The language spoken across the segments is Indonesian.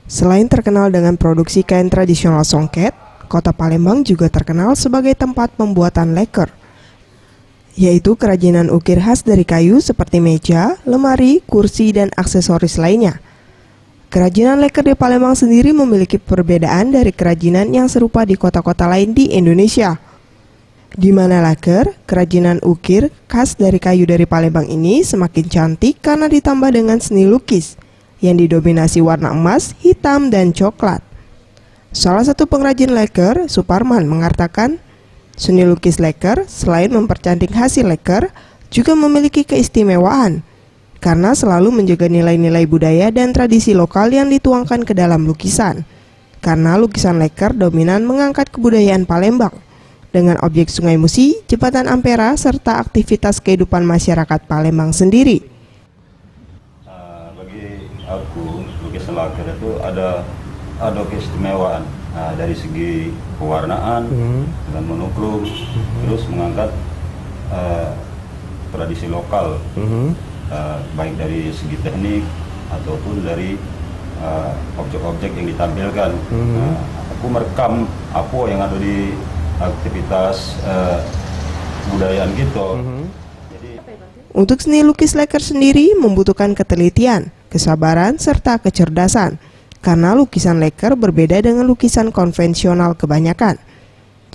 Selain terkenal dengan produksi kain tradisional Songket, Kota Palembang juga terkenal sebagai tempat pembuatan leker, yaitu kerajinan ukir khas dari kayu seperti meja, lemari, kursi, dan aksesoris lainnya. Kerajinan leker di Palembang sendiri memiliki perbedaan dari kerajinan yang serupa di kota-kota lain di Indonesia. Di mana leker, kerajinan ukir khas dari kayu dari Palembang ini semakin cantik karena ditambah dengan seni lukis yang didominasi warna emas, hitam, dan coklat. Salah satu pengrajin leker, Suparman, mengatakan seni lukis leker selain mempercantik hasil leker juga memiliki keistimewaan karena selalu menjaga nilai-nilai budaya dan tradisi lokal yang dituangkan ke dalam lukisan. Karena lukisan leker dominan mengangkat kebudayaan Palembang dengan objek Sungai Musi, Jembatan Ampera, serta aktivitas kehidupan masyarakat Palembang sendiri. Bagi aku, lukisan leker itu ada keistimewaan dari segi pewarnaan dan monokrom, terus mengangkat tradisi lokal, baik dari segi teknik ataupun dari objek-objek yang ditampilkan. Aku merekam apa yang ada di aktivitas budayaan gitu. Untuk seni lukis leker sendiri membutuhkan ketelitian, kesabaran, serta kecerdasan. Karena lukisan leker berbeda dengan lukisan konvensional kebanyakan.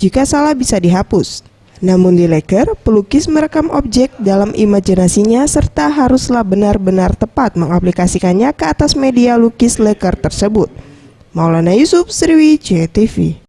Jika salah bisa dihapus. Namun di leker, pelukis merekam objek dalam imajinasinya serta haruslah benar-benar tepat mengaplikasikannya ke atas media lukis leker tersebut. Maulana Yusuf, Sriwijaya TV.